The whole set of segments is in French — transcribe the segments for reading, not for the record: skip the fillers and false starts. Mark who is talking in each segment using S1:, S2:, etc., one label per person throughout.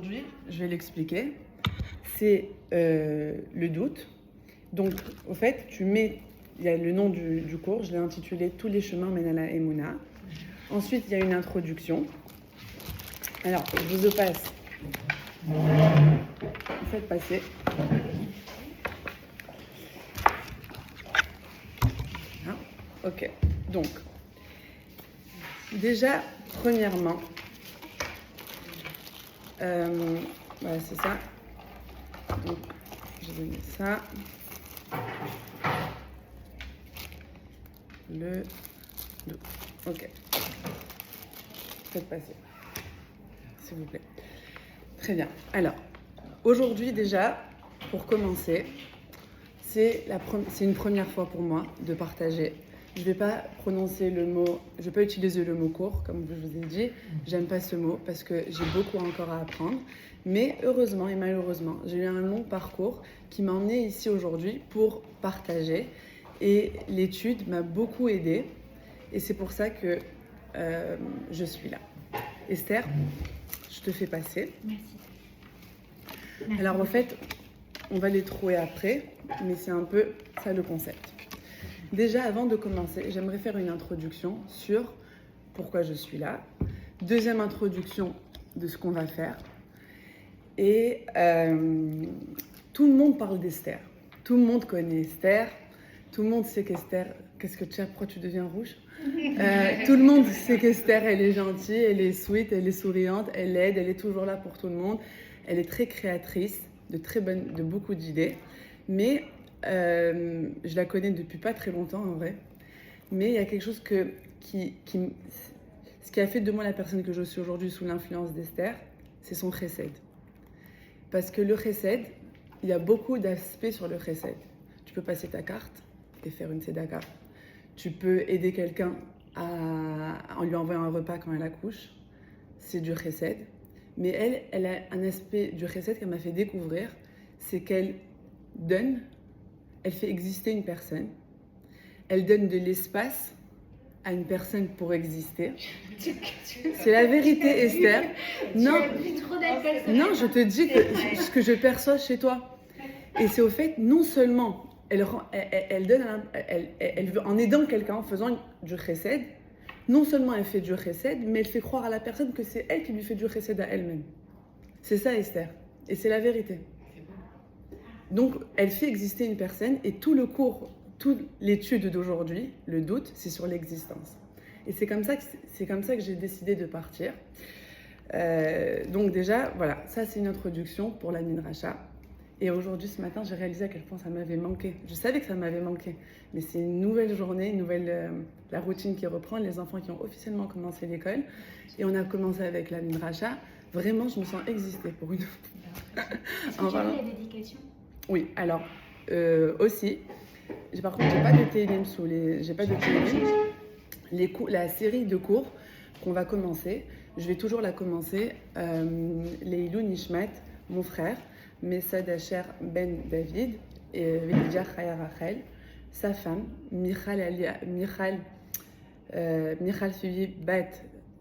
S1: d'aujourd'hui, je vais l'expliquer. C'est le doute. Donc, au fait, il y a le nom du cours, je l'ai intitulé « Tous les chemins mènent à la Emouna ». Ensuite, il y a une introduction. Alors, je vous passe. Vous faites passer. Ah, ok. Donc, déjà, premièrement, voilà, c'est ça. Donc, je vais mettre ça. Le dos. Ok. Faites passer, s'il vous plaît. Très bien. Alors, aujourd'hui déjà, pour commencer, c'est une première fois pour moi de partager. Je ne vais pas prononcer le mot, je ne vais pas utiliser le mot cours, comme je vous ai dit. J'aime pas ce mot parce que j'ai beaucoup encore à apprendre. Mais heureusement et malheureusement, j'ai eu un long parcours qui m'a emmenée ici aujourd'hui pour partager. Et l'étude m'a beaucoup aidée. Et c'est pour ça que je suis là. Esther, je te fais passer.
S2: Merci.
S1: Alors en fait, on va les trouver après, mais c'est un peu ça le concept. Déjà, avant de commencer, j'aimerais faire une introduction sur pourquoi je suis là. Deuxième introduction de ce qu'on va faire. Et tout le monde parle d'Esther. Tout le monde connaît Esther. Tout le monde sait qu'Esther... Qu'est-ce que tu as? Pourquoi tu deviens rouge? Tout le monde sait qu'Esther, elle est gentille, elle est sweet, elle est souriante, elle aide, elle est toujours là pour tout le monde. Elle est très créatrice, de beaucoup d'idées. Mais je la connais depuis pas très longtemps en vrai. Mais il y a quelque chose ce qui a fait de moi la personne que je suis aujourd'hui sous l'influence d'Esther, c'est son chesed. Parce que le chesed, il y a beaucoup d'aspects sur le chesed. Tu peux passer ta carte et faire une tzedaka. Tu peux aider quelqu'un en lui envoyant un repas quand elle accouche. C'est du chesed. Mais elle a un aspect du chesed qu'elle m'a fait découvrir, c'est qu'elle donne, elle fait exister une personne. Elle donne de l'espace à une personne pour exister. C'est la vérité, Esther. Non, je te dis ce que je perçois chez toi. Et c'est au fait, non seulement elle donne, en aidant quelqu'un, en faisant du chesed, non seulement elle fait du chesed, mais elle fait croire à la personne que c'est elle qui lui fait du chesed à elle-même. C'est ça, Esther. Et c'est la vérité. Donc, elle fait exister une personne et toute l'étude d'aujourd'hui, le doute, c'est sur l'existence. Et c'est comme ça que j'ai décidé de partir. Donc déjà, voilà, ça c'est une introduction pour la Midrasha. Et aujourd'hui, ce matin, j'ai réalisé à quel point ça m'avait manqué. Je savais que ça m'avait manqué, mais c'est une nouvelle journée, la routine qui reprend, les enfants qui ont officiellement commencé l'école. Et on a commencé avec la Midrasha. Vraiment, je me sens exister pour une fois.
S2: Est-ce que tu as vu la dédication?
S1: Oui, alors, aussi, par contre, j'ai pas de Télim j'ai pas de Télim. La série de cours qu'on va commencer, je vais toujours la commencer. Leilou Nishmat, mon frère, Messad Asher Ben David, et Velidia Chaya Rachel, sa femme, Michal Fivi Bat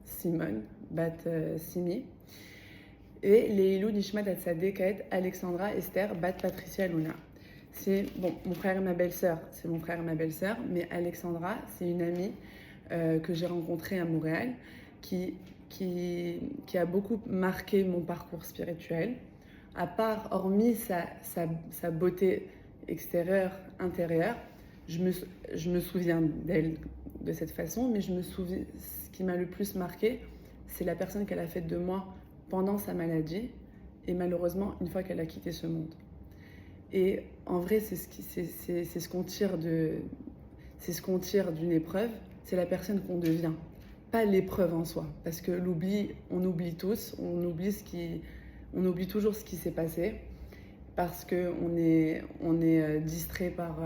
S1: Simon, Bat Simi, et Leilou Nishmat Atsadeket, Alexandra Esther Bat Patricia Luna. C'est mon frère et ma belle-sœur, mais Alexandra, c'est une amie que j'ai rencontrée à Montréal qui a beaucoup marqué mon parcours spirituel. Hormis sa beauté extérieure, intérieure, je me souviens d'elle de cette façon, mais ce qui m'a le plus marqué, c'est la personne qu'elle a faite de moi pendant sa maladie et malheureusement une fois qu'elle a quitté ce monde. Et en vrai, c'est ce qu'on tire d'une épreuve, c'est la personne qu'on devient, pas l'épreuve en soi. Parce que on oublie tous, on oublie toujours ce qui s'est passé, parce qu'on est distrait par...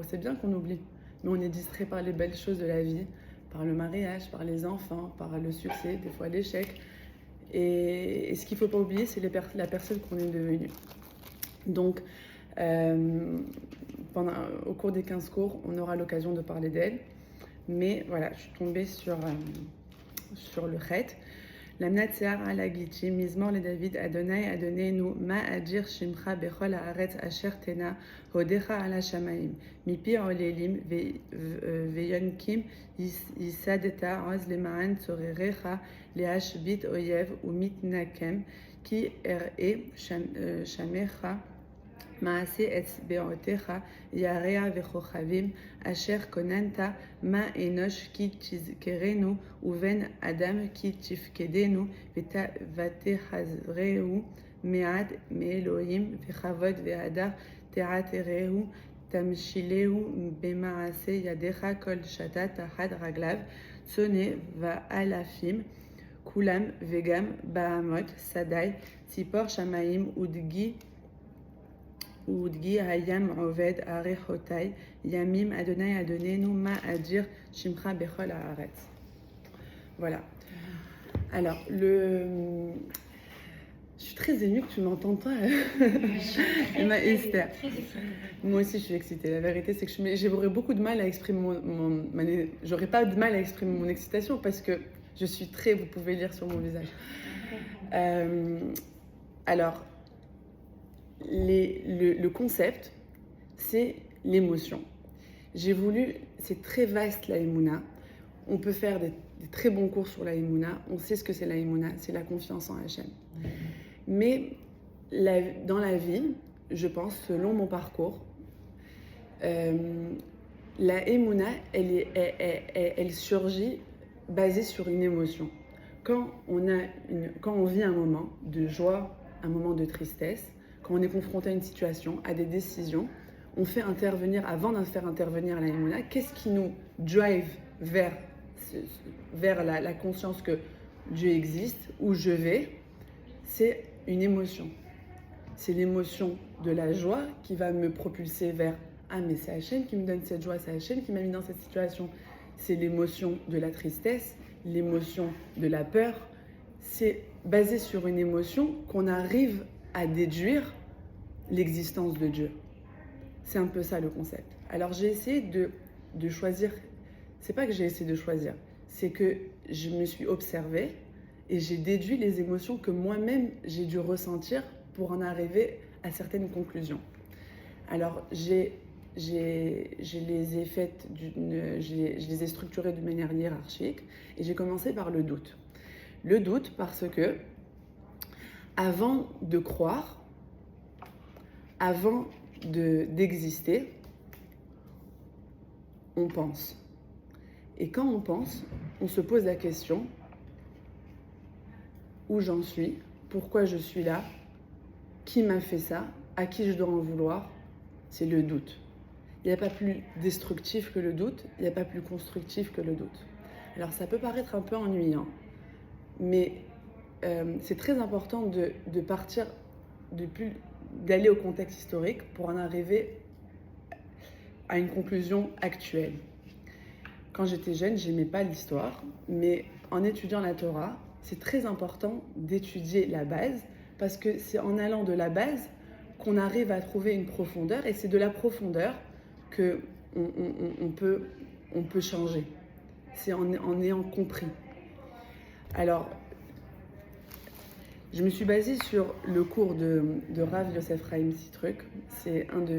S1: c'est bien qu'on oublie, mais on est distrait par les belles choses de la vie, par le mariage, par les enfants, par le succès, des fois l'échec. Et ce qu'il ne faut pas oublier, c'est la personne qu'on est devenue. Donc, au cours des 15 cours, on aura l'occasion de parler d'elle. Mais voilà, je suis tombée sur le chet. למנצח על הגיטים, מזמור לדוד, אדוני אדוננו, מה אדיר שמך בכל הארץ אשר תנא, הודיך על השמיים, מפי עוללים ויונקים ייסדת עוז למען צורריך, להשבית אויב ומתנקם, כי אראה שמך, מעשה אצבעותיך, ירח וכוכבים, אשר כוננת, מה אנוש כי תזכרנו, ובן אדם כי תפקדנו, ותחזרהו מעט מאלוהים, וכבוד והדר תעטרהו, תמשילהו במעשה ידיך, כל שתה תחת רגליו, צונא ואלפים, כולם וגם בהמות שדי, ציפור שמיים ודגי הים עובד עריכותי, ימים אדוני אדוננו, מה אדיר שמך בכל הארץ. Voilà. Alors, je suis très émue que tu m'entends, toi, Esther. Moi aussi, je suis excitée. La vérité, c'est que j'aurais beaucoup de mal à exprimer j'aurais pas de mal à exprimer mon excitation parce que je suis très, vous pouvez lire sur mon visage. Alors, le concept, c'est l'émotion. J'ai voulu, c'est très vaste la Emouna. On peut faire des très bons cours sur la Emouna. On sait ce que c'est la Emouna, c'est la confiance en Hachem. Mais dans la vie, je pense, selon mon parcours, la Emouna, elle surgit basée sur une émotion. Quand on vit un moment de joie, un moment de tristesse, quand on est confronté à une situation, à des décisions, on fait intervenir, avant de faire intervenir la Emouna, qu'est-ce qui nous drive vers la conscience que Dieu existe, où je vais? C'est une émotion. C'est l'émotion de la joie qui va me propulser vers « Ah, mais c'est Hachem qui me donne cette joie, c'est Hachem qui m'a mis dans cette situation. » C'est l'émotion de la tristesse, l'émotion de la peur. C'est basé sur une émotion qu'on arrive à déduire l'existence de Dieu. C'est un peu ça le concept. Alors j'ai essayé de choisir, c'est pas que j'ai essayé de choisir, c'est que je me suis observée et j'ai déduit les émotions que moi-même j'ai dû ressentir pour en arriver à certaines conclusions. Alors je les ai faites, je les ai structurées de manière hiérarchique et j'ai commencé par le doute. Le doute parce que avant de croire, avant d'exister, on pense. Et quand on pense, on se pose la question, où j'en suis, pourquoi je suis là, qui m'a fait ça, à qui je dois en vouloir, c'est le doute. Il n'y a pas plus destructif que le doute, il n'y a pas plus constructif que le doute. Alors ça peut paraître un peu ennuyant, mais c'est très important de partir, d'aller au contexte historique pour en arriver à une conclusion actuelle. Quand j'étais jeune, j'aimais pas l'histoire, mais en étudiant la Torah, c'est très important d'étudier la base, parce que c'est en allant de la base qu'on arrive à trouver une profondeur, et c'est de la profondeur qu'on peut changer. C'est en ayant compris. Alors, je me suis basée sur le cours de Rav Yosef Chaim Sitruk. C'est un de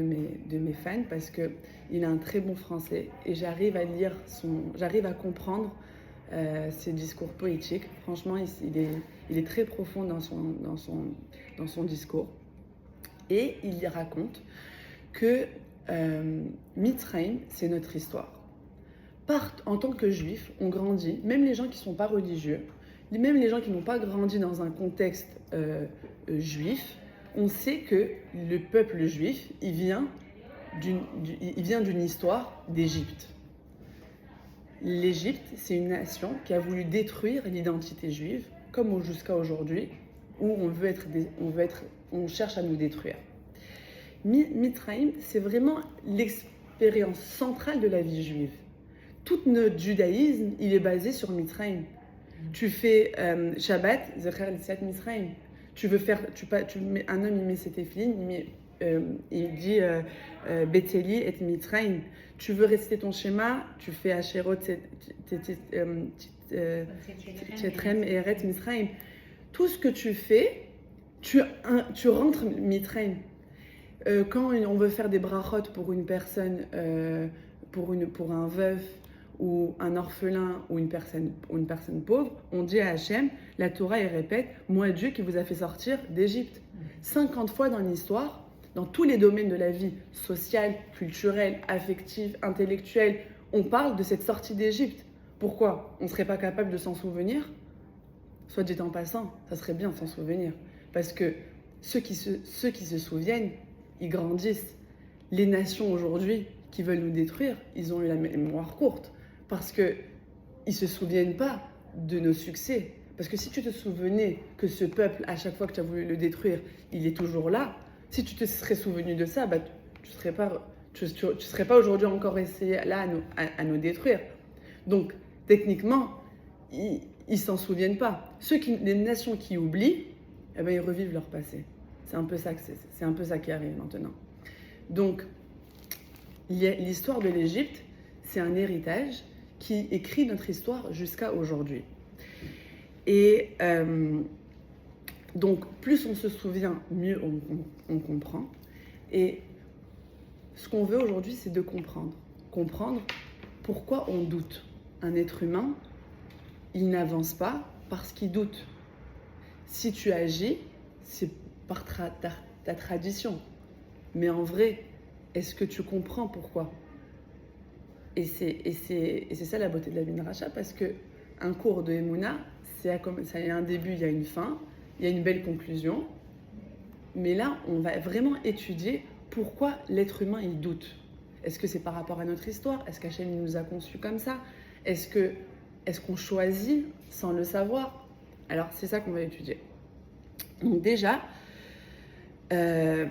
S1: mes fans parce qu'il a un très bon français et j'arrive à comprendre ses discours poétiques. Franchement, il est très profond dans son discours. Et il y raconte que Mitzrayim, c'est notre histoire. En tant que juifs, on grandit, même les gens qui ne sont pas religieux, même les gens qui n'ont pas grandi dans un contexte juif, on sait que le peuple juif, il vient d'une histoire d'Égypte. L'Égypte, c'est une nation qui a voulu détruire l'identité juive, comme jusqu'à aujourd'hui, où on cherche à nous détruire. Mitzrayim, c'est vraiment l'expérience centrale de la vie juive. Tout notre judaïsme, il est basé sur Mitzrayim. Tu fais Shabbat, Zecher L'Tziat Mitzrayim. Un homme, il met ses téfilines, il dit Betheli et Mitzrayim. Tu veux réciter ton schéma, tu fais Asherot Tchetrem, Eret, Misraim. Tout ce que tu fais, tu rentres Mitraim. Quand on veut faire des brachot pour une personne, pour un veuf ou un orphelin ou une personne pauvre, on dit à Hachem, la Torah elle répète, moi Dieu qui vous a fait sortir d'Égypte. 50 fois dans l'histoire, dans tous les domaines de la vie, sociale, culturelle, affective, intellectuelle, on parle de cette sortie d'Égypte. Pourquoi on ne serait pas capable de s'en souvenir? Soit dit en passant, ça serait bien de s'en souvenir. Parce que ceux qui se souviennent, ils grandissent. Les nations aujourd'hui qui veulent nous détruire, ils ont eu la mémoire courte. Parce qu'ils ne se souviennent pas de nos succès. Parce que si tu te souvenais que ce peuple, à chaque fois que tu as voulu le détruire, il est toujours là, si tu te serais souvenu de ça, bah, tu ne serais pas aujourd'hui encore essayé là à nous détruire. Donc, techniquement, ils ne s'en souviennent pas. Les nations qui oublient, eh ben, ils revivent leur passé. C'est un peu ça qui arrive maintenant. Donc, l'histoire de l'Égypte, c'est un héritage qui écrit notre histoire jusqu'à aujourd'hui. Et donc, plus on se souvient, mieux on comprend. Et ce qu'on veut aujourd'hui, c'est de comprendre. Comprendre pourquoi on doute. Un être humain, il n'avance pas parce qu'il doute. Si tu agis, c'est par ta tradition. Mais en vrai, est-ce que tu comprends pourquoi? Et c'est ça la beauté de la Midrasha, parce qu'un cours de Emouna, ça y a un début, il y a une fin, il y a une belle conclusion. Mais là, on va vraiment étudier pourquoi l'être humain, il doute. Est-ce que c'est par rapport à notre histoire? Est-ce qu'Hachem nous a conçus comme ça? Est-ce qu'on choisit sans le savoir? Alors, c'est ça qu'on va étudier. Donc déjà, il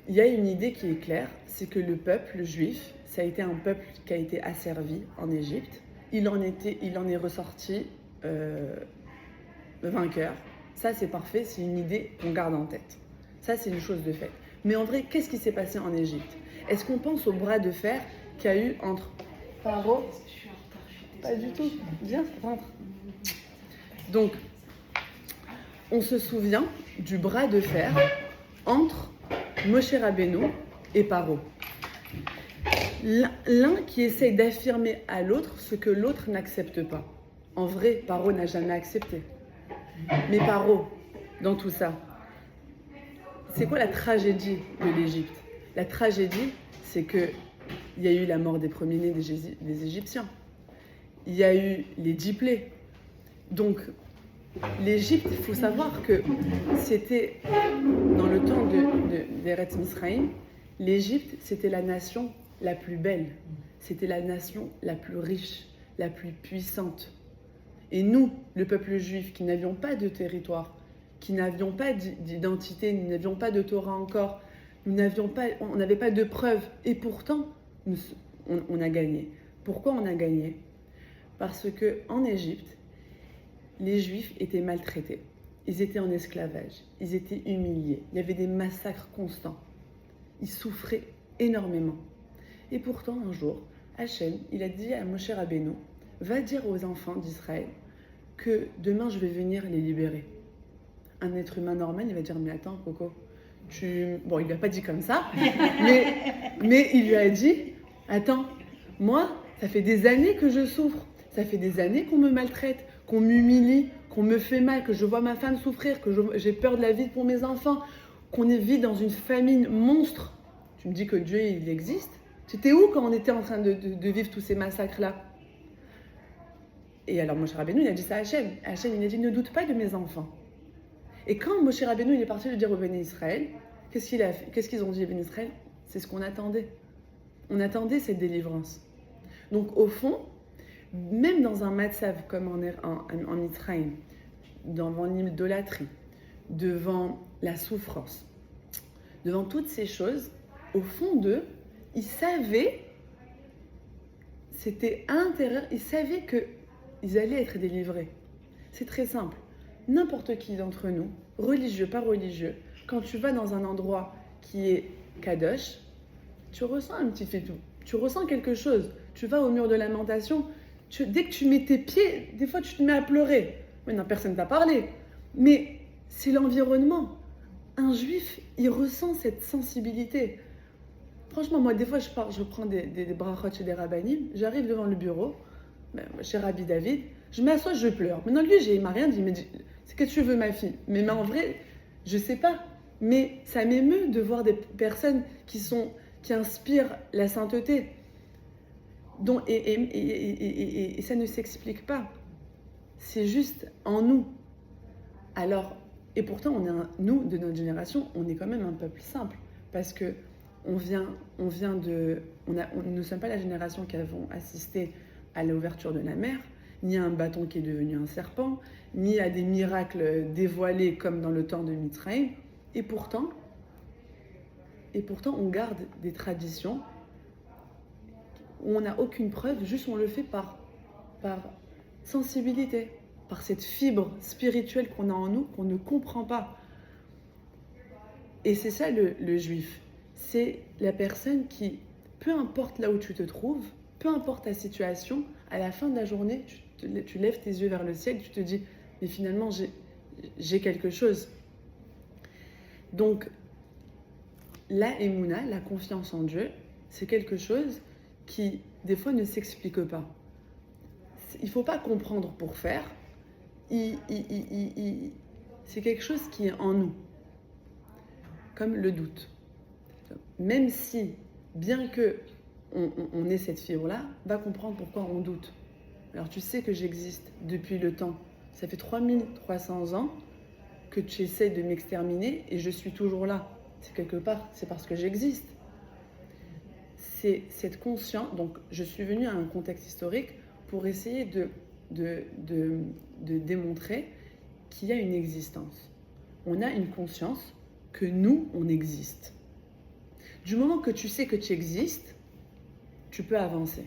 S1: y a une idée qui est claire, c'est que le peuple juif, ça a été un peuple qui a été asservi en Égypte. Il en est ressorti vainqueur. Ça, c'est parfait, c'est une idée qu'on garde en tête. Ça, c'est une chose de fait. Mais en vrai, qu'est-ce qui s'est passé en Égypte? Est-ce qu'on pense au bras de fer qu'il y a eu entre Pharaon? Pas du tout. Viens, rentre. Donc, on se souvient du bras de fer entre Moshe Rabbeinu et Paro. L'un qui essaye d'affirmer à l'autre ce que l'autre n'accepte pas. En vrai, Paro n'a jamais accepté. Mais Paro, dans tout ça, c'est quoi la tragédie de l'Égypte? La tragédie, c'est qu'il y a eu la mort des premiers-nés des Égyptiens. Il y a eu les 10 plaies. Donc, l'Égypte, il faut savoir que c'était, dans le temps d'Eretz Misraïm, l'Égypte, c'était la nation la plus belle. C'était la nation la plus riche, la plus puissante. Et nous, le peuple juif, qui n'avions pas de territoire, qui n'avions pas d'identité, nous n'avions pas de Torah encore, on n'avait pas de preuves. Et pourtant, on a gagné. Pourquoi on a gagné? Parce qu'en Égypte, les Juifs étaient maltraités. Ils étaient en esclavage. Ils étaient humiliés. Il y avait des massacres constants. Ils souffraient énormément. Et pourtant, un jour, Hachem, il a dit à Moshe Rabbeinu, va dire aux enfants d'Israël que demain, je vais venir les libérer. Un être humain normal, il va dire, mais attends, Coco, Bon, il ne lui a pas dit comme ça, mais il lui a dit, attends, moi, ça fait des années que je souffre. Ça fait des années qu'on me maltraite, qu'on m'humilie, qu'on me fait mal, que je vois ma femme souffrir, que j'ai peur de la vie pour mes enfants, qu'on vit dans une famine monstre. Tu me dis que Dieu, il existe? Tu étais où quand on était en train de vivre tous ces massacres-là? Et alors Moshe Rabbeinu, il a dit ça à Hachem. Hachem, il a dit, ne doute pas de mes enfants. Et quand Moshe Rabbeinu, il est parti le dire au Béni Israël, qu'est-ce qu'ils ont dit au Béni Israël? C'est ce qu'on attendait. On attendait cette délivrance. Donc au fond, même dans un matzav comme en Israël, devant l'idolâtrie, devant la souffrance, devant toutes ces choses, au fond d'eux, ils savaient, c'était à l'intérieur, ils savaient qu'ils allaient être délivrés. C'est très simple. N'importe qui d'entre nous, religieux, pas religieux, quand tu vas dans un endroit qui est kadosh, tu ressens un petit fitou, tu ressens quelque chose. Tu vas au mur de lamentation, dès que tu mets tes pieds, des fois tu te mets à pleurer. Maintenant, personne ne t'a parlé. Mais c'est l'environnement. Un juif, il ressent cette sensibilité. Franchement, moi, des fois, je prends des brachot chez des rabbinim, j'arrive devant le bureau, chez Rabbi David, je m'assois, je pleure. Maintenant, lui, il m'a rien dit, il m'a dit, c'est que tu veux, ma fille. Mais en vrai, je sais pas. Mais ça m'émeut de voir des personnes qui inspirent la sainteté. Et ça ne s'explique pas. C'est juste en nous. Alors, et pourtant, nous, de notre génération, on est quand même un peuple simple. Parce que nous ne sommes pas la génération qui avons assisté à l'ouverture de la mer, ni à un bâton qui est devenu un serpent, ni à des miracles dévoilés comme dans le temps de Mitzrayim. Et pourtant, on garde des traditions où on n'a aucune preuve, juste on le fait par sensibilité, par cette fibre spirituelle qu'on a en nous, qu'on ne comprend pas. Et c'est ça le juif. C'est la personne qui, peu importe là où tu te trouves, peu importe ta situation, à la fin de la journée, tu lèves tes yeux vers le ciel, tu te dis, mais finalement, j'ai quelque chose. Donc, la émouna, la confiance en Dieu, c'est quelque chose qui, des fois, ne s'explique pas. Il ne faut pas comprendre pour faire. C'est quelque chose qui est en nous, comme le doute. Même si, bien que on ait cette fibre-là, va comprendre pourquoi on doute. Alors tu sais que j'existe depuis le temps. Ça fait 3300 ans que tu essaies de m'exterminer et je suis toujours là. C'est quelque part, c'est parce que j'existe. C'est cette conscience. Donc je suis venue à un contexte historique pour essayer de démontrer qu'il y a une existence. On a une conscience que nous, on existe. Du moment que tu sais que tu existes, tu peux avancer.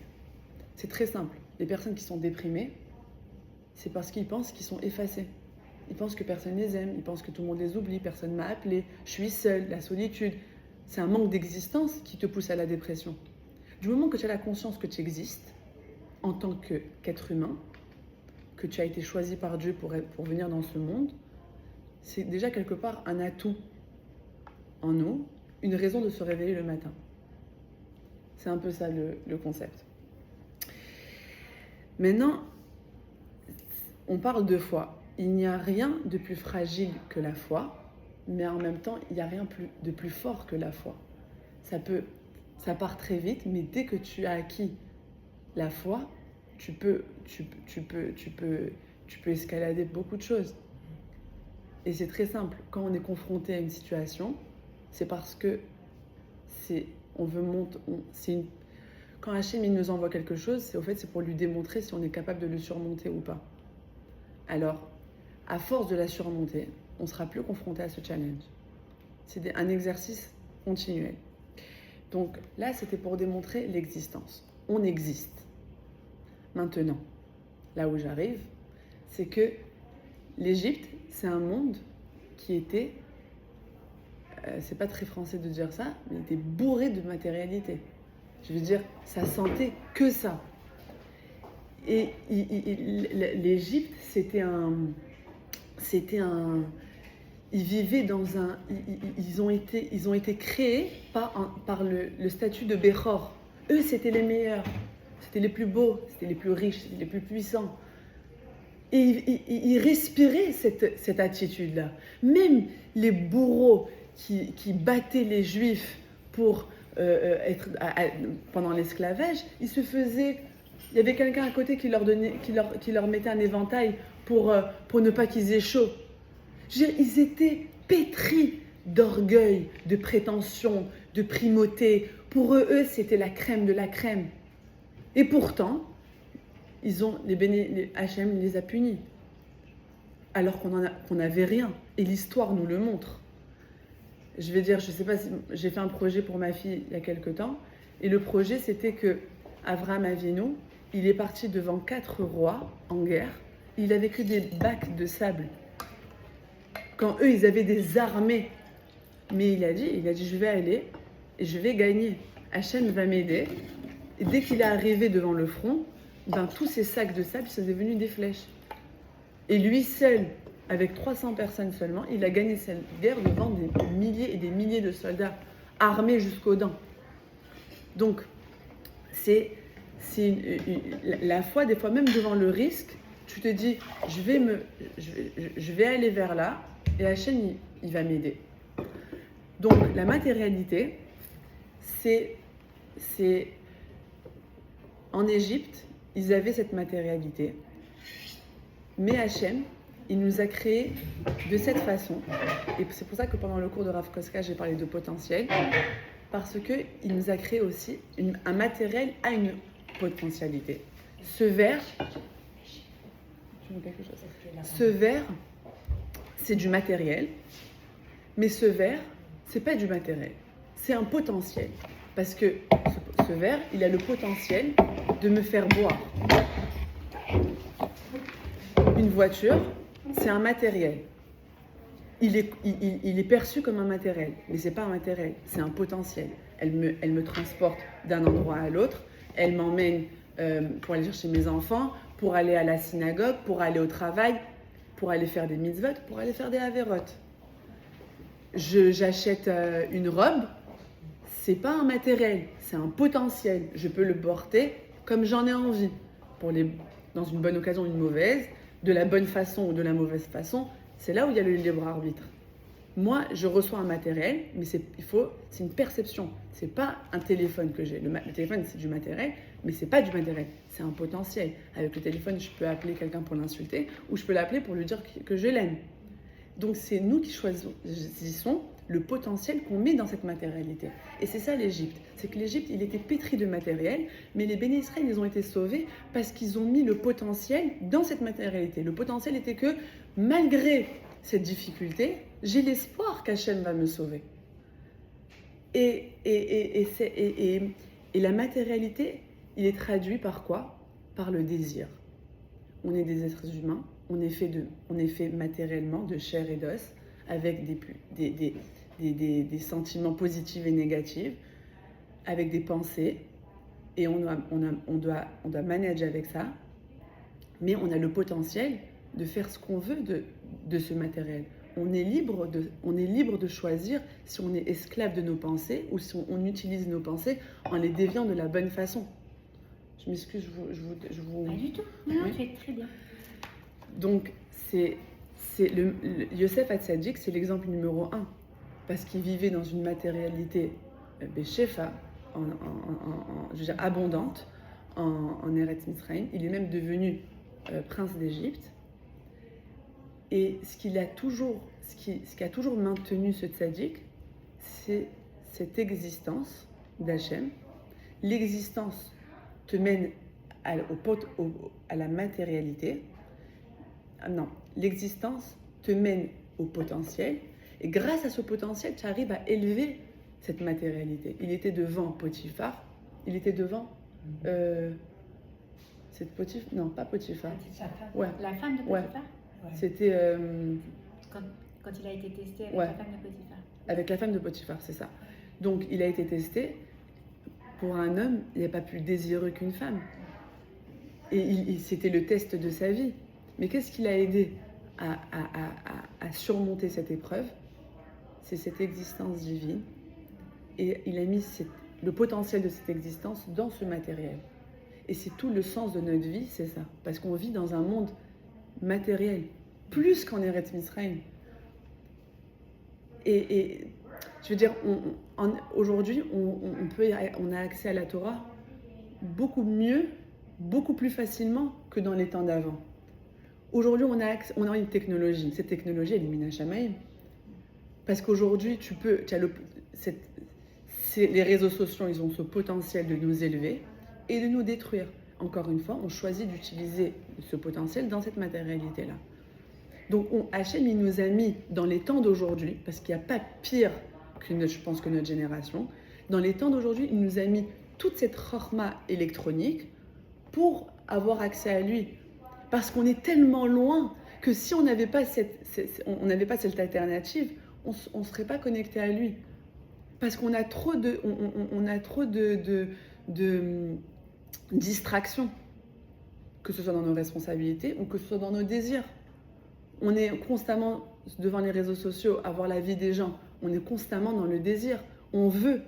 S1: C'est très simple. Les personnes qui sont déprimées, c'est parce qu'ils pensent qu'ils sont effacés. Ils pensent que personne les aime, ils pensent que tout le monde les oublie, personne ne m'a appelé, je suis seule, la solitude. C'est un manque d'existence qui te pousse à la dépression. Du moment que tu as la conscience que tu existes, en tant qu'être humain, que tu as été choisi par Dieu pour venir dans ce monde, c'est déjà quelque part un atout en nous, une raison de se réveiller le matin. C'est un peu ça le concept. Maintenant, on parle de foi. Il n'y a rien de plus fragile que la foi, mais en même temps, il n'y a rien de plus fort que la foi. Ça part très vite, mais dès que tu as acquis la foi, tu peux escalader beaucoup de choses. Et c'est très simple. Quand on est confronté à une situation, c'est parce que quand Hachem il nous envoie quelque chose, c'est pour lui démontrer si on est capable de le surmonter ou pas. Alors, à force de la surmonter, on ne sera plus confronté à ce challenge. C'est un exercice continuel. Donc là, c'était pour démontrer l'existence. On existe. Maintenant, là où j'arrive, c'est que l'Égypte, c'est un monde qui était, c'est pas très français de dire ça, mais il était bourré de matérialité. Je veux dire, ça sentait que ça. Et l'Égypte, ils vivaient dans un, ils ont été créés par le statut de Béchor. Eux, c'était les meilleurs, c'était les plus beaux, c'était les plus riches, c'était les plus puissants. Et ils respiraient cette attitude-là. Même les bourreaux qui battaient les Juifs pour pendant l'esclavage, ils se faisaient. Il y avait quelqu'un à côté qui leur mettait un éventail pour ne pas qu'ils aient chaud. Ils étaient pétris d'orgueil, de prétention, de primauté. Pour eux, c'était la crème de la crème. Et pourtant, Hachem les a punis. Alors qu'on n'avait rien. Et l'histoire nous le montre. Je vais dire, je ne sais pas si j'ai fait un projet pour ma fille il y a quelque temps. Et le projet, c'était que Avraham Avinu, il est parti devant 4 rois en guerre. Il avait que des bacs de sable. Quand eux, ils avaient des armées. Mais il a dit, je vais aller et je vais gagner. Hachem va m'aider. Et dès qu'il est arrivé devant le front, ben, tous ces sacs de sable sont devenus des flèches. Et lui seul, avec 300 personnes seulement, il a gagné cette guerre devant des milliers et des milliers de soldats armés jusqu'aux dents. Donc, la foi, des fois même devant le risque, tu te dis, je vais aller vers là, et Hachem, il va m'aider. Donc, la matérialité, c'est en Égypte, ils avaient cette matérialité, mais Hachem, il nous a créés de cette façon, et c'est pour ça que pendant le cours de Rav Koska, j'ai parlé de potentiel, parce qu'il nous a créé aussi un matériel à une potentialité. Ce verre, c'est du matériel, mais ce verre, c'est pas du matériel, c'est un potentiel. Parce que ce verre, il a le potentiel de me faire boire. Une voiture, c'est un matériel. Il est perçu comme un matériel, mais c'est pas un matériel, c'est un potentiel. Elle me transporte d'un endroit à l'autre, elle m'emmène pour aller chercher mes enfants, pour aller à la synagogue, pour aller au travail, pour aller faire des mitzvot, pour aller faire des avérotes. J'achète une robe, c'est pas un matériel, c'est un potentiel. Je peux le porter comme j'en ai envie, dans une bonne occasion ou une mauvaise, de la bonne façon ou de la mauvaise façon. C'est là où il y a le libre arbitre. Moi, je reçois un matériel, mais c'est une perception. C'est pas un téléphone que j'ai. Le téléphone, c'est du matériel, mais c'est pas du matériel. C'est un potentiel. Avec le téléphone, je peux appeler quelqu'un pour l'insulter, ou je peux l'appeler pour lui dire que je l'aime. Donc, c'est nous qui choisissons le potentiel qu'on met dans cette matérialité. Et c'est ça l'Égypte. C'est que l'Égypte, il était pétri de matériel, mais les béné Israël, ils ont été sauvés parce qu'ils ont mis le potentiel dans cette matérialité. Le potentiel était que, malgré cette difficulté, j'ai l'espoir qu'Hachem va me sauver. Et la matérialité, il est traduit par quoi? Par le désir. On est des êtres humains, on est fait matériellement de chair et d'os, avec des sentiments positifs et négatifs, avec des pensées, et on doit manager avec ça, mais on a le potentiel de faire ce qu'on veut de ce matériel. On est libre de choisir si on est esclave de nos pensées ou si on utilise nos pensées en les déviant de la bonne façon. Je m'excuse, je vous...
S2: Pas du tout. Non, oui. Tu es très bien.
S1: Donc, Yosef Hatzadik, c'est l'exemple numéro 1. Parce qu'il vivait dans une matérialité Beshefa, je veux dire, abondante, en Eretz Mitzrayim. Il est même devenu prince d'Égypte. Et ce qui a toujours maintenu ce tzaddik, c'est cette existence d'Hachem. L'existence te mène à la matérialité. Non, l'existence te mène au potentiel. Et grâce à ce potentiel, tu arrives à élever cette matérialité. Il était devant Potiphar. Il était devant... c'est Potiphar? Non, pas Potiphar.
S2: Ouais. La femme de Potiphar?
S1: Ouais. C'était...
S2: Quand il a été testé avec
S1: ouais.
S2: La femme de Potiphar.
S1: Avec la femme de Potiphar, c'est ça. Donc, il a été testé. Pour un homme, il n'est pas plus désireux qu'une femme. Et c'était le test de sa vie. Mais qu'est-ce qui l'a aidé à surmonter cette épreuve? C'est cette existence divine. Et il a mis le potentiel de cette existence dans ce matériel. Et c'est tout le sens de notre vie, c'est ça. Parce qu'on vit dans un monde matériel, plus qu'en Eretz Mitzrayim. Et je veux dire, aujourd'hui, on a accès à la Torah beaucoup mieux, beaucoup plus facilement que dans les temps d'avant. Aujourd'hui, on a une technologie. Cette technologie, elle est Mina Shamayim. Parce qu'aujourd'hui, les réseaux sociaux, ils ont ce potentiel de nous élever et de nous détruire. Encore une fois, on choisit d'utiliser ce potentiel dans cette matérialité-là. Donc, Hachem, il nous a mis dans les temps d'aujourd'hui, parce qu'il n'y a pas pire je pense que notre génération, dans les temps d'aujourd'hui, il nous a mis toute cette chorma électronique pour avoir accès à lui. Parce qu'on est tellement loin que si on n'avait pas cette alternative, on ne serait pas connecté à lui. Parce qu'on a trop de distractions. que ce soit dans nos responsabilités ou que ce soit dans nos désirs. On est constamment devant les réseaux sociaux à voir la vie des gens. On est constamment dans le désir. On veut.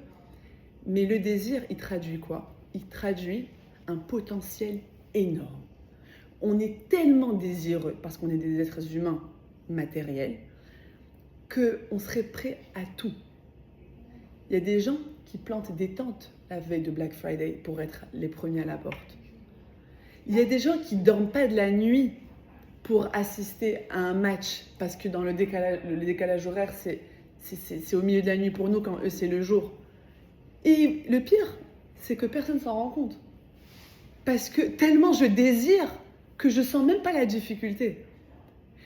S1: Mais le désir, il traduit quoi? Il traduit un potentiel énorme. On est tellement désireux, parce qu'on est des êtres humains matériels, qu'on serait prêt à tout. Il y a des gens qui plantent des tentes la veille de Black Friday pour être les premiers à la porte. Il y a des gens qui ne dorment pas de la nuit pour assister à un match, parce que dans le décalage horaire, c'est au milieu de la nuit pour nous, quand eux, c'est le jour. Et le pire, c'est que personne ne s'en rend compte. Parce que tellement je désire que je ne sens même pas la difficulté.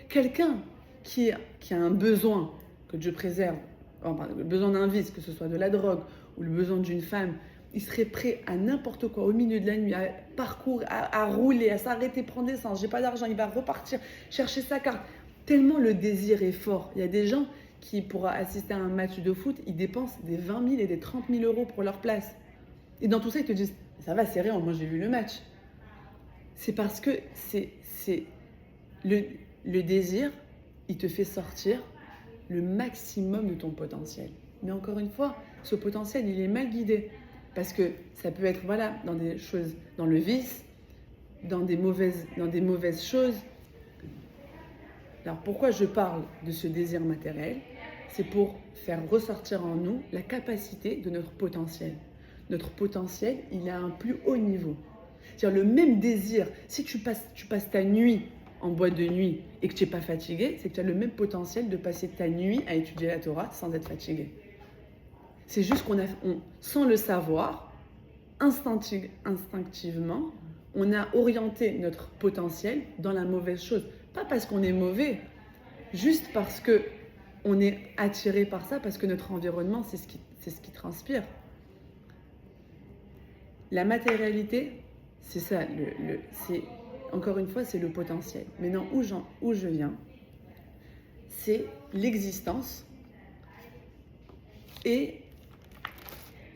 S1: Quelqu'un qui a un besoin que Dieu préserve, enfin, le besoin d'un vice, que ce soit de la drogue ou le besoin d'une femme, il serait prêt à n'importe quoi au milieu de la nuit, à parcourir, à rouler, à s'arrêter, prendre l'essence. J'ai pas d'argent, il va repartir chercher sa carte. Tellement le désir est fort. Il y a des gens qui, pour assister à un match de foot, ils dépensent des 20 000 et des 30 000 euros pour leur place. Et dans tout ça, ils te disent, ça va, c'est rien, moi j'ai vu le match. C'est parce que c'est le désir, il te fait sortir le maximum de ton potentiel. Mais encore une fois, ce potentiel, il est mal guidé. Parce que ça peut être, voilà, dans des choses, dans le vice, dans des mauvaises choses. Alors pourquoi je parle de ce désir matériel? C'est pour faire ressortir en nous la capacité de notre potentiel. Notre potentiel, il est à un plus haut niveau. C'est-à-dire le même désir, si tu passes ta nuit en boîte de nuit et que tu n'es pas fatigué, c'est que tu as le même potentiel de passer ta nuit à étudier la Torah sans être fatigué. C'est juste sans le savoir, instinctivement, on a orienté notre potentiel dans la mauvaise chose. Pas parce qu'on est mauvais, juste parce qu'on est attiré par ça, parce que notre environnement, c'est ce qui transpire. La matérialité, c'est ça, encore une fois, c'est le potentiel. Maintenant, où je viens, c'est l'existence et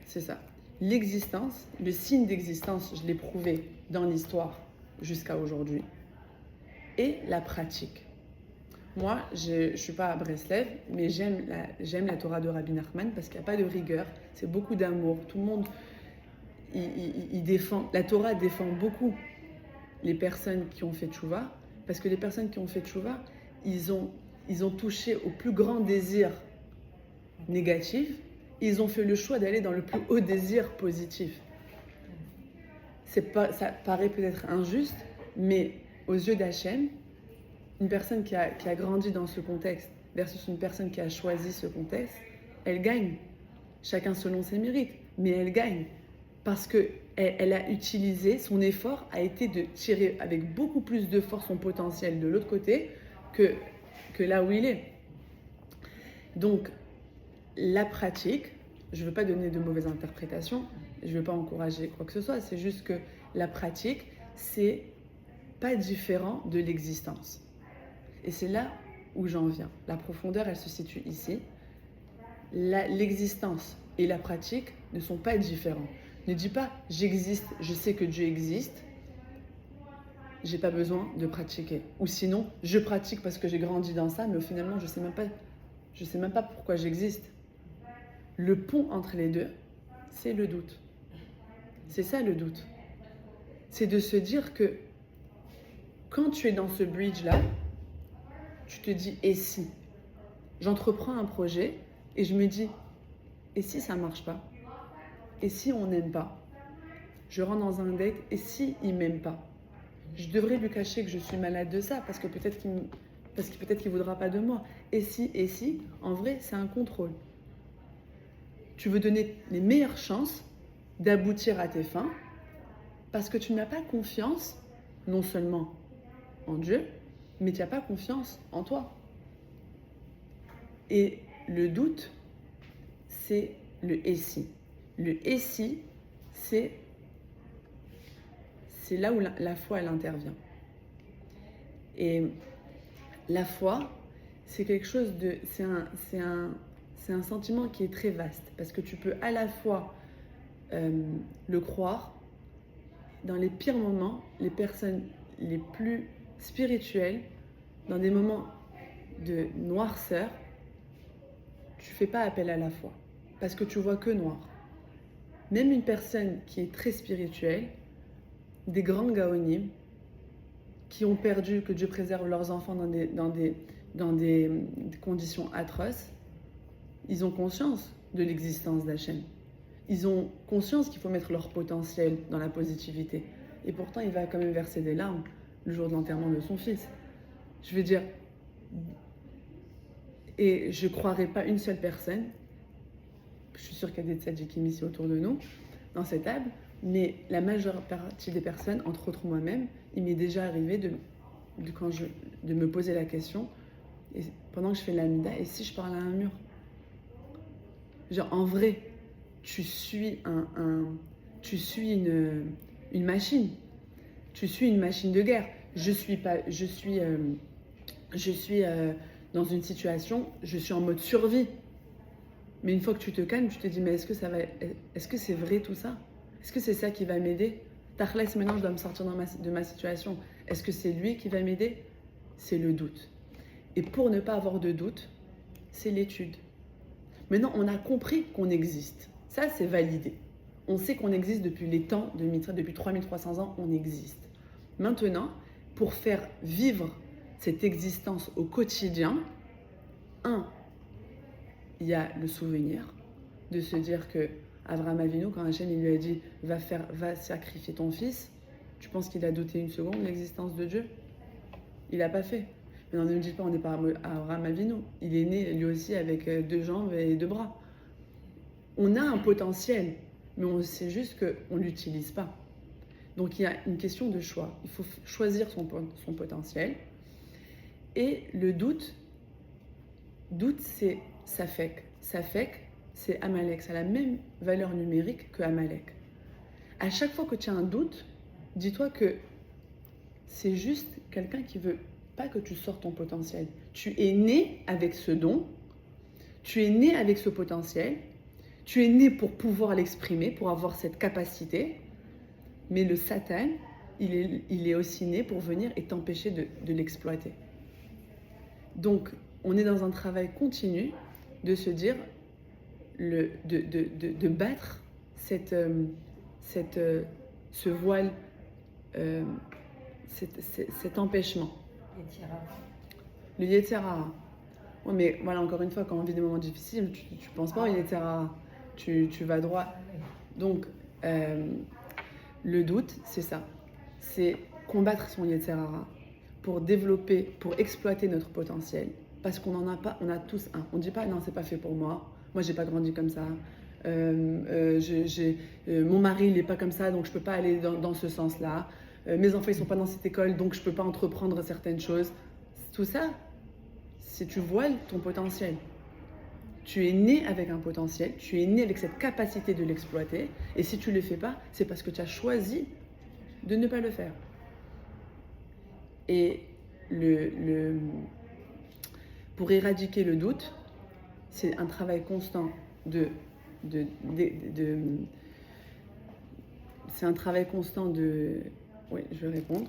S1: c'est ça. L'existence, le signe d'existence, je l'ai prouvé dans l'histoire jusqu'à aujourd'hui, et la pratique. Moi, je ne suis pas à Breslev, mais j'aime la Torah de Rabbi Nachman parce qu'il n'y a pas de rigueur, c'est beaucoup d'amour. Tout le monde, il défend, la Torah défend beaucoup les personnes qui ont fait tchouva, parce que les personnes qui ont fait tchouva, ils ont touché au plus grand désir négatif, et ils ont fait le choix d'aller dans le plus haut désir positif. Ça paraît peut-être injuste, mais aux yeux d'Hachem, une personne qui a grandi dans ce contexte versus une personne qui a choisi ce contexte, elle gagne. Chacun selon ses mérites, mais elle gagne. Parce qu'elle a utilisé, son effort a été de tirer avec beaucoup plus de force son potentiel de l'autre côté que là où il est. Donc, la pratique, je ne veux pas donner de mauvaises interprétations, je ne veux pas encourager quoi que ce soit, c'est juste que la pratique, c'est pas différent de l'existence. Et c'est là où j'en viens. La profondeur, elle se situe ici. L'existence et la pratique ne sont pas différents. Ne dis pas « j'existe, je sais que Dieu existe, j'ai pas besoin de pratiquer ». Ou sinon « je pratique parce que j'ai grandi dans ça, mais finalement je sais même pas pourquoi j'existe ». Le pont entre les deux, c'est le doute. C'est ça le doute. C'est de se dire que quand tu es dans ce bridge-là, tu te dis « et si ?» J'entreprends un projet et je me dis « et si ça ne marche pas ? Et si on n'aime pas ? Je rentre dans un date et si il ne m'aime pas ? Je devrais lui cacher que je suis malade de ça parce que peut-être qu'il ne voudra pas de moi. Et si, en vrai, c'est un contrôle. Tu veux donner les meilleures chances d'aboutir à tes fins parce que tu n'as pas confiance, non seulement en Dieu, mais tu n'as pas confiance en toi. Et le doute, c'est le « et si ». Le « et si », c'est là où la foi, elle intervient. Et la foi, c'est quelque chose de... C'est un sentiment qui est très vaste, parce que tu peux à la fois le croire, dans les pires moments, les personnes les plus spirituels, dans des moments de noirceur, tu fais pas appel à la foi parce que tu vois que noir. Même une personne qui est très spirituelle, des grands gaonim qui ont perdu, que Dieu préserve leurs enfants dans des conditions atroces, ils ont conscience de l'existence d'Hachem. Ils ont conscience qu'il faut mettre leur potentiel dans la positivité. Et pourtant, il va quand même verser des larmes le jour de l'enterrement de son fils. Je veux dire, et je ne croirais pas une seule personne, je suis sûre qu'il y a des tzaddikim ici autour de nous, dans cette table, mais la majeure partie des personnes, entre autres moi-même, il m'est déjà arrivé de me poser la question, et pendant que je fais l'amida, et si je parle à un mur? Genre, en vrai, tu suis une machine. Tu suis une machine de guerre. Je suis dans une situation, je suis en mode survie. Mais une fois que tu te calmes, tu te dis, mais est-ce que c'est vrai tout ça? Est-ce que c'est ça qui va m'aider? Tachlès, maintenant je dois me sortir de ma situation. Est-ce que c'est lui qui va m'aider? C'est le doute. Et pour ne pas avoir de doute, c'est l'étude. Maintenant, on a compris qu'on existe. Ça, c'est validé. On sait qu'on existe depuis les temps de Mitra, depuis 3300 ans, on existe. Maintenant, pour faire vivre cette existence au quotidien, il y a le souvenir de se dire que Avraham Avinu, quand Hachem il lui a dit va sacrifier ton fils, tu penses qu'il a douté une seconde de l'existence de Dieu? Il n'a pas fait. Maintenant, ne me dites pas, on n'est pas Avraham Avinu. Il est né lui aussi avec 2 jambes et 2 bras. On a un potentiel, mais on sait juste qu'on ne l'utilise pas. Donc il y a une question de choix. Il faut choisir son potentiel. Et le doute c'est Safek. Safek, c'est Amalek. Ça a la même valeur numérique que Amalek. À chaque fois que tu as un doute, dis-toi que c'est juste quelqu'un qui veut pas que tu sortes ton potentiel. Tu es né avec ce don, tu es né avec ce potentiel, tu es né pour pouvoir l'exprimer, pour avoir cette capacité, mais le Satan, il est aussi né pour venir et t'empêcher de l'exploiter. Donc, on est dans un travail continu de se dire, de battre ce voile, cet empêchement. Le Yetzer Hara. Ouais, mais voilà, encore une fois, quand on vit des moments difficiles, tu ne penses pas au Yetzer Hara. Tu vas droit. Donc, le doute, c'est ça. C'est combattre son Yetzer Hara pour développer, pour exploiter notre potentiel. Parce qu'on n'en a pas, on a tous un. On ne dit pas, non, c'est pas fait pour moi. Moi, j'ai pas grandi comme ça. Mon mari, il n'est pas comme ça, donc je peux pas aller dans ce sens-là. Mes enfants, ils sont pas dans cette école, donc je peux pas entreprendre certaines choses. Tout ça, c'est tu voiles ton potentiel. Tu es né avec un potentiel, tu es né avec cette capacité de l'exploiter. Et si tu ne le fais pas, c'est parce que tu as choisi de ne pas le faire. Et pour éradiquer le doute, c'est un travail constant c'est un travail constant de... Oui, je vais répondre.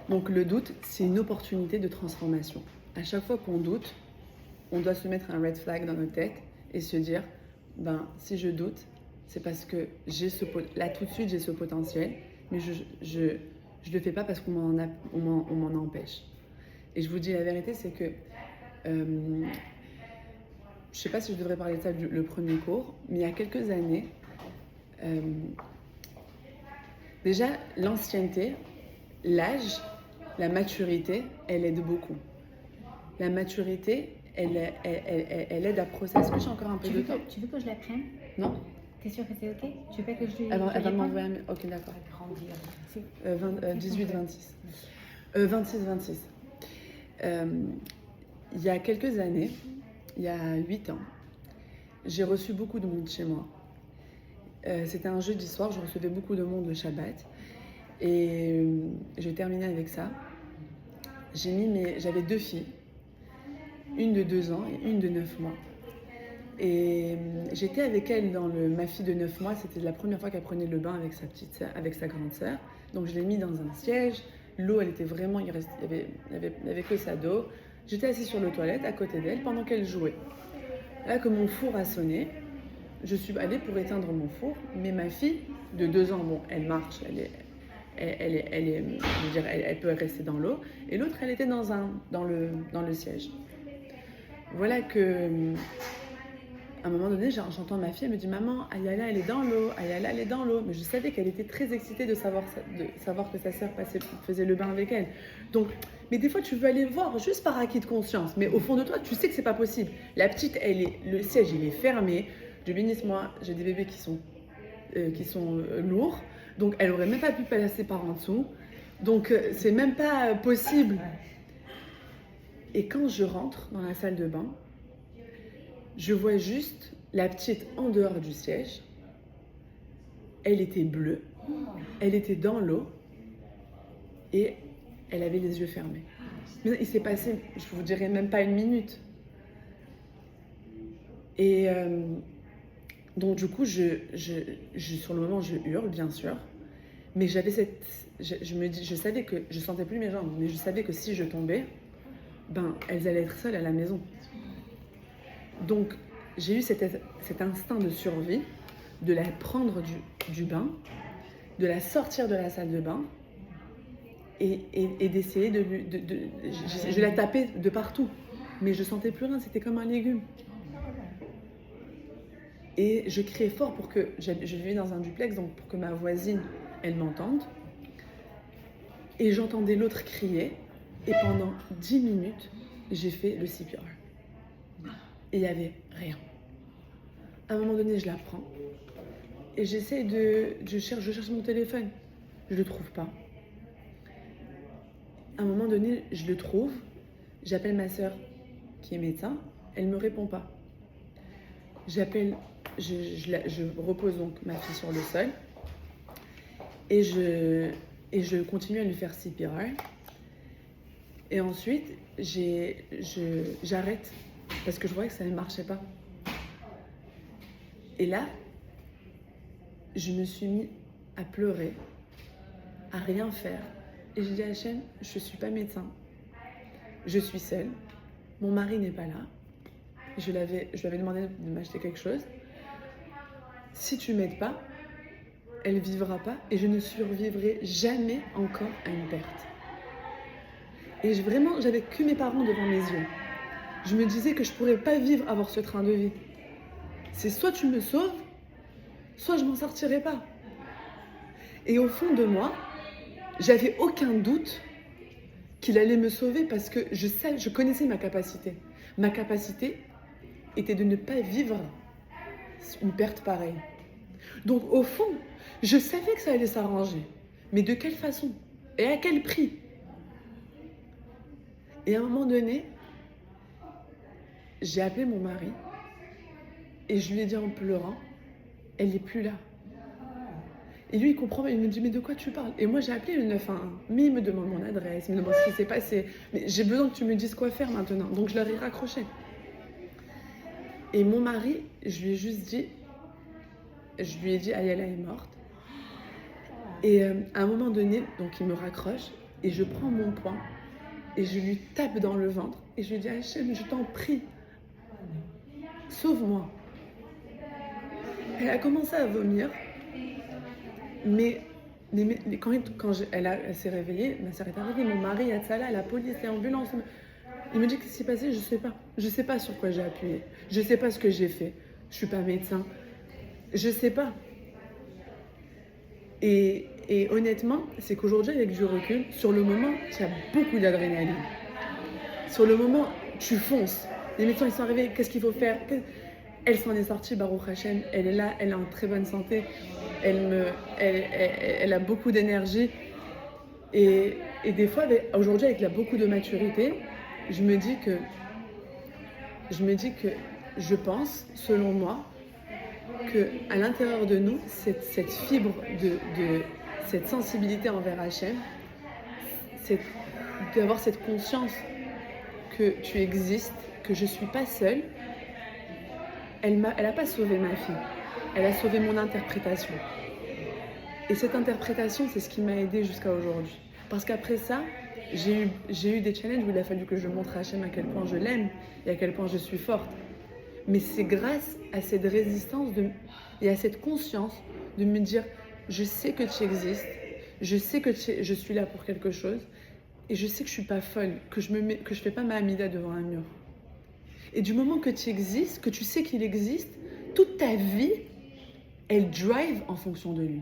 S1: Donc le doute, c'est une opportunité de transformation. À chaque fois qu'on doute, on doit se mettre un red flag dans notre tête et se dire, si je doute, c'est parce que là tout de suite j'ai ce potentiel, mais je le fais pas parce qu'on m'en empêche. Et je vous dis la vérité, c'est que je sais pas si je devrais parler de ça le premier cours, mais il y a quelques années, déjà l'ancienneté, l'âge, la maturité, elle aide beaucoup. La maturité, elle aide à processer. Est-ce que j'ai encore un peu de temps?
S2: Tu veux que je la prenne?
S1: Non.
S2: T'es sûre que c'est ok? Tu veux pas que je lui...
S1: Elle va m'envoyer un... Ok, d'accord. 18-26. 26-26. Il y a quelques années, il y a 8 ans, j'ai reçu beaucoup de monde chez moi. C'était un jeudi soir, je recevais beaucoup de monde le Shabbat. Et j'ai terminé avec ça. J'avais 2 filles, une de 2 ans et une de 9 mois. Et j'étais avec elle ma fille de 9 mois, c'était la première fois qu'elle prenait le bain avec avec sa grande sœur. Donc je l'ai mis dans un siège, l'eau elle était vraiment, il y avait que sa dos. J'étais assise sur le toilette à côté d'elle pendant qu'elle jouait. Là que mon four a sonné, je suis allée pour éteindre mon four, mais ma fille de 2 ans, bon elle marche, je veux dire, elle peut rester dans l'eau, et l'autre elle était dans le siège. Voilà que à un moment donné, j'entends ma fille, elle me dit « Maman, Ayala, elle est dans l'eau, Ayala, elle est dans l'eau ». Mais je savais qu'elle était très excitée de savoir que sa sœur faisait le bain avec elle. Donc, mais des fois, tu veux aller voir juste par acquis de conscience. Mais au fond de toi, tu sais que c'est pas possible. La petite, le siège, il est fermé. Dieu bénisse moi, j'ai des bébés qui sont lourds. Donc, elle aurait même pas pu passer par en dessous. Donc, c'est même pas possible. Et quand je rentre dans la salle de bain, je vois juste la petite en dehors du siège. Elle était bleue, elle était dans l'eau et elle avait les yeux fermés. Mais il s'est passé, je vous dirais même pas une minute. Et donc du coup, sur le moment, je hurle bien sûr, mais j'avais je savais que je sentais plus mes jambes, mais je savais que si je tombais, elles allaient être seules à la maison. Donc, j'ai eu cet instinct de survie, de la prendre du bain, de la sortir de la salle de bain et d'essayer je la tapais de partout. Mais je sentais plus rien, c'était comme un légume. Et je criais fort pour que... Je vivais dans un duplex, donc pour que ma voisine, elle m'entende. Et j'entendais l'autre crier. Et pendant 10 minutes, j'ai fait le CPR. Et il n'y avait rien. À un moment donné, je la prends et j'essaie je cherche mon téléphone. Je le trouve pas. À un moment donné, je le trouve. J'appelle ma sœur qui est médecin. Elle me répond pas. Je repose donc ma fille sur le sol et je continue à lui faire CPR. Et ensuite, j'arrête parce que je voyais que ça ne marchait pas. Et là, je me suis mis à pleurer, à rien faire. Et j'ai dit à Hachem, je ne suis pas médecin. Je suis seule. Mon mari n'est pas là. Je lui avais demandé de m'acheter quelque chose. Si tu ne m'aides pas, elle ne vivra pas et je ne survivrai jamais encore à une perte. Et j'avais que mes parents devant mes yeux. Je me disais que je ne pourrais pas avoir ce train de vie. C'est soit tu me sauves, soit je m'en sortirai pas. Et au fond de moi, j'avais aucun doute qu'il allait me sauver parce que je connaissais ma capacité. Ma capacité était de ne pas vivre une perte pareille. Donc au fond, je savais que ça allait s'arranger. Mais de quelle façon? Et à quel prix? Et à un moment donné, j'ai appelé mon mari et je lui ai dit en pleurant, elle n'est plus là. Et lui, il comprend, il me dit, mais de quoi tu parles? Et moi, j'ai appelé le 911, mais il me demande mon adresse, il me demande ce qui s'est passé. Mais j'ai besoin que tu me dises quoi faire maintenant. Donc, je leur ai raccroché. Et mon mari, je lui ai dit, Ayala est morte. Et à un moment donné, donc il me raccroche et je prends mon poing et je lui tape dans le ventre. Et je lui dis, Hachem, je t'en prie, sauve-moi. Elle a commencé à vomir. Mais quand elle s'est réveillée, ma soeur est arrivée, mon mari, Yatsala, la police, l'ambulance. Il me dit qu'est-ce qui s'est passé, je sais pas. Je sais pas sur quoi j'ai appuyé. Je sais pas ce que j'ai fait. Je suis pas médecin. Je sais pas. Et honnêtement, c'est qu'aujourd'hui, avec du recul, sur le moment, tu as beaucoup d'adrénaline. Sur le moment, tu fonces. Les médecins, ils sont arrivés, qu'est-ce qu'il faut faire? Elle s'en est sortie, Baruch Hashem. Elle est là, elle est en très bonne santé. Elle a beaucoup d'énergie. Et des fois, aujourd'hui, avec beaucoup de maturité, je me dis que je pense, selon moi, qu'à l'intérieur de nous, cette fibre cette sensibilité envers Hachem, c'est d'avoir cette conscience que tu existes, que je ne suis pas seule elle n'a pas sauvé ma fille, elle a sauvé mon interprétation. Et cette interprétation, c'est ce qui m'a aidée jusqu'à aujourd'hui. Parce qu'après ça, j'ai eu des challenges où il a fallu que je montre à Hachem à quel point je l'aime et à quel point je suis forte. Mais c'est grâce à cette résistance et à cette conscience de me dire, je sais que tu existes, je sais que je suis là pour quelque chose, et je sais que je suis pas folle, que je fais pas ma Hamida devant un mur. Et du moment que tu existes, que tu sais qu'il existe, toute ta vie, elle drive en fonction de lui.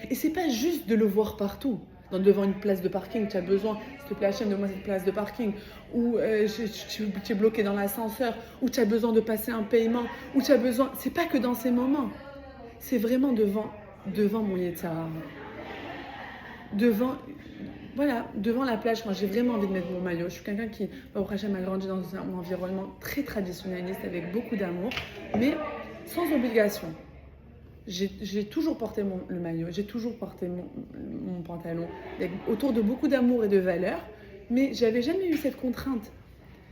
S1: Et c'est pas juste de le voir partout. Devant une place de parking, tu as besoin, s'il te plaît Hachem, donne-moi cette place de parking, ou tu es bloqué dans l'ascenseur, ou tu as besoin de passer un paiement, ou tu as besoin... C'est pas que dans ces moments. C'est vraiment devant mon Yetzirah. Devant la plage, quand j'ai vraiment envie de mettre mon maillot. Je suis quelqu'un qui, au Hachem, a grandi dans un environnement très traditionnaliste, avec beaucoup d'amour, mais sans obligation. J'ai toujours porté le maillot, j'ai toujours porté mon pantalon, autour de beaucoup d'amour et de valeur, mais j'avais jamais eu cette contrainte.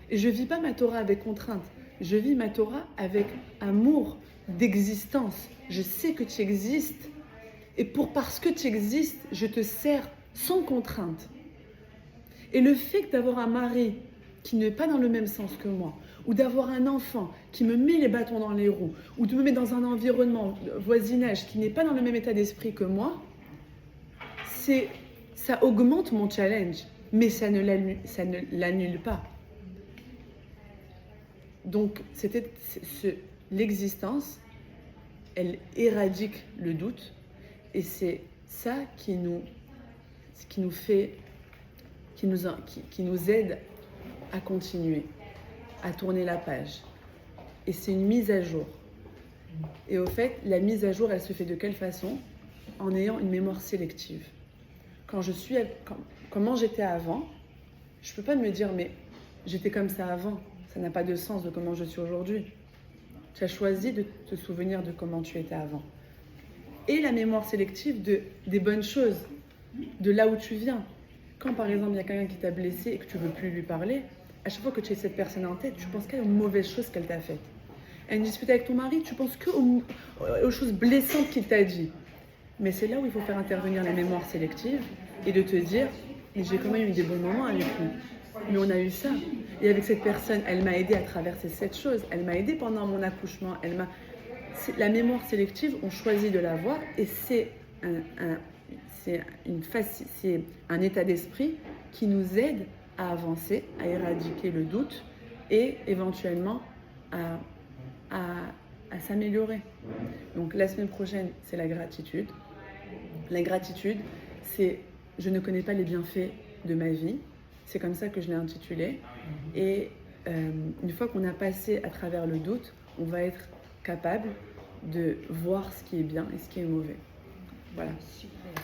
S1: Et je vis pas ma Torah avec contrainte, je vis ma Torah avec amour d'existence. Je sais que tu existes, et parce que tu existes, je te sers sans contrainte. Et le fait d'avoir un mari qui n'est pas dans le même sens que moi, ou d'avoir un enfant qui me met les bâtons dans les roues, ou de me mettre dans un environnement, voisinage, qui n'est pas dans le même état d'esprit que moi, ça augmente mon challenge, mais ça ne l'annule pas. Donc, l'existence, elle éradique le doute, et c'est ça qui nous aide à continuer, à tourner la page. Et c'est une mise à jour. Et au fait, la mise à jour, elle se fait de quelle façon? En ayant une mémoire sélective. Comment j'étais avant, je ne peux pas me dire, mais j'étais comme ça avant. Ça n'a pas de sens de comment je suis aujourd'hui. Tu as choisi de te souvenir de comment tu étais avant. Et la mémoire sélective des bonnes choses, de là où tu viens. Quand par exemple il y a quelqu'un qui t'a blessé et que tu ne veux plus lui parler, à chaque fois que tu as cette personne en tête, tu penses qu'à aux mauvaises choses qu'elle t'a faites. À une dispute avec ton mari, tu penses aux choses blessantes qu'il t'a dit. Mais c'est là où il faut faire intervenir la mémoire sélective et de te dire, mais j'ai quand même eu des bons moments avec lui. Mais on a eu ça. Et avec cette personne, elle m'a aidé à traverser cette chose. Elle m'a aidé pendant mon accouchement. La mémoire sélective, on choisit de l'avoir et c'est un état d'esprit qui nous aide à avancer, à éradiquer le doute et éventuellement à s'améliorer. Donc la semaine prochaine, c'est la gratitude. La gratitude, c'est je ne connais pas les bienfaits de ma vie. C'est comme ça que je l'ai intitulé. Et une fois qu'on a passé à travers le doute, on va être capable de voir ce qui est bien et ce qui est mauvais. Voilà.
S2: Super.